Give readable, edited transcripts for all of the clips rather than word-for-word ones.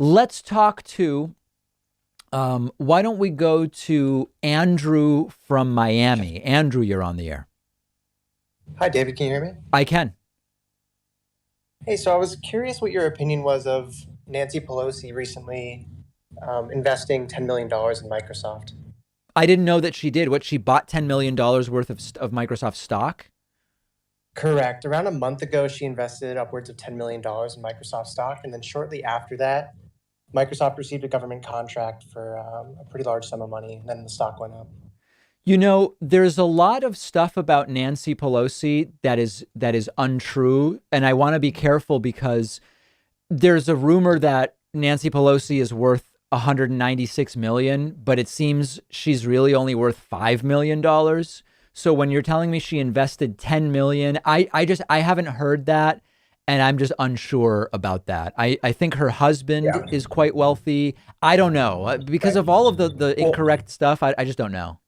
Let's talk to, why don't we go to Andrew from Miami? Andrew, you're on the air. Hi, David. Can you hear me? I can. Hey, so I was curious what your opinion was of Nancy Pelosi recently investing $10 million in Microsoft. I didn't know that she did. What, she bought $10 million worth of Microsoft stock? Correct. Around a month ago, she invested upwards of $10 million in Microsoft stock. And then shortly after that, Microsoft received a government contract for a pretty large sum of money. And then the stock went up. You know, there's a lot of stuff about Nancy Pelosi that is untrue, and I want to be careful because there's a rumor that Nancy Pelosi is worth 196 million, but it seems she's really only worth $5 million. So when you're telling me she invested 10 million, I haven't heard that, and I'm just unsure about that. I think her husband Yeah. is quite wealthy. I don't know because Right. of all of the Well, incorrect stuff. I just don't know.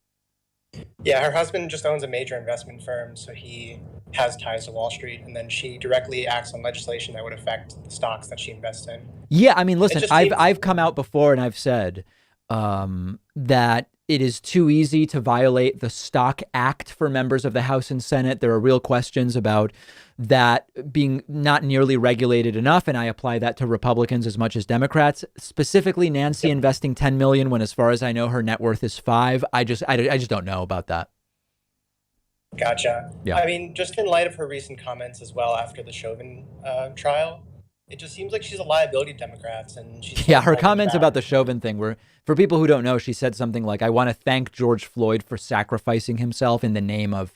yeah, her husband just owns a major investment firm, so he has ties to Wall Street. And then she directly acts on legislation that would affect the stocks that she invests in. Yeah, I mean, It listen, just I've seems, I've come out before and I've said that it is too easy to violate the Stock Act for members of the House and Senate. There are real questions about that being not nearly regulated enough, and I apply that to Republicans as much as Democrats. Specifically, Nancy yep. investing 10 million when, as far as I know, her net worth is five. I just don't know about that. Gotcha. Yeah. I mean, just in light of her recent comments as well after the Chauvin trial, it just seems like she's a liability to Democrats, and she's sort Yeah, of her holding comments about back. the Chauvin thing were, for people who don't know, she said something like, I want to thank George Floyd for sacrificing himself in the name of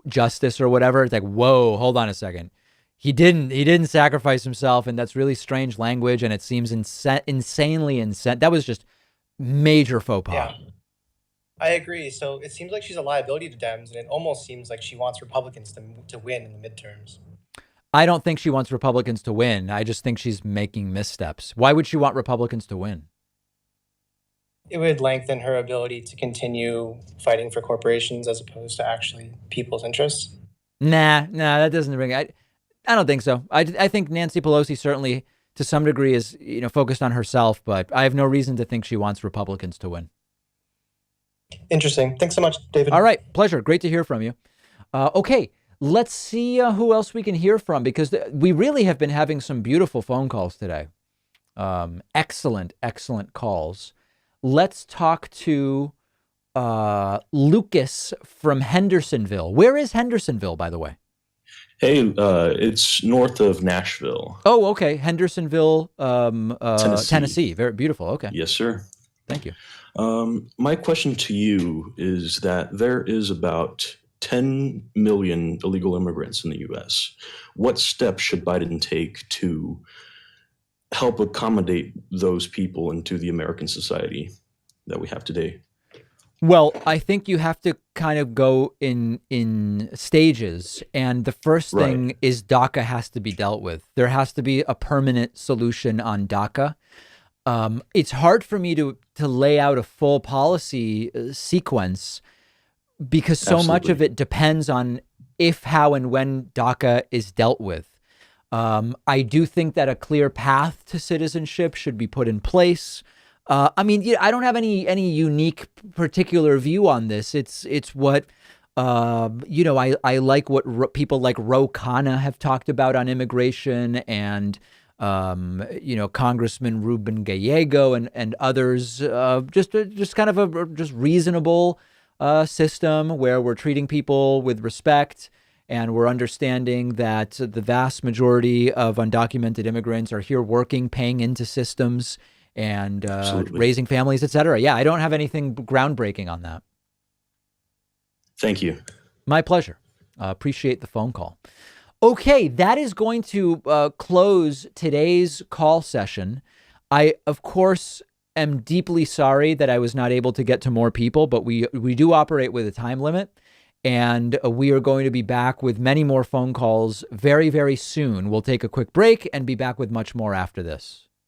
justice or whatever. It's like, whoa, hold on a second. He didn't sacrifice himself. And that's really strange language. And it seems insanely insane. That was just major faux pas. Yeah, I agree. So it seems like she's a liability to Dems, and it almost seems like she wants Republicans to win in the midterms. I don't think she wants Republicans to win. I just think she's making missteps. Why would she want Republicans to win? It would lengthen her ability to continue fighting for corporations as opposed to actually people's interests. Nah, that doesn't ring. I don't think so. I think Nancy Pelosi certainly to some degree is, focused on herself, but I have no reason to think she wants Republicans to win. Interesting. Thanks so much, All David. right. Pleasure. Great to hear from you. Okay. Let's see who else we can hear from because we really have been having some beautiful phone calls today. Excellent, excellent calls. Let's talk to Lucas from Hendersonville. Where is Hendersonville, by the way? Hey, it's north of Nashville, Oh, okay. Hendersonville, Tennessee. Tennessee. Very beautiful. Okay. Yes, sir. Thank you. My question to you is that there is about 10 million illegal immigrants in the U.S. What steps should Biden take to help accommodate those people into the American society that we have today? Well, I think you have to kind of go in stages, and the first Right. thing is DACA has to be dealt with. There has to be a permanent solution on DACA. It's hard for me to lay out a full policy sequence because so much of Absolutely. it depends on if, how, and when DACA is dealt with. I do think that a clear path to citizenship should be put in place. I mean, yeah, I don't have any unique particular view on this. It's what I like what people like Ro Khanna have talked about on immigration, and Congressman Ruben Gallego and others. Just kind of a just reasonable system where we're treating people with respect. And we're understanding that the vast majority of undocumented immigrants are here working, paying into systems, and Absolutely. raising families, et cetera. Yeah, I don't have anything groundbreaking on that. Thank you. My pleasure. Appreciate the phone call. Okay, that is going to close today's call session. I, of course, am deeply sorry that I was not able to get to more people, but we do operate with a time limit. And we are going to be back with many more phone calls very, very soon. We'll take a quick break and be back with much more after this.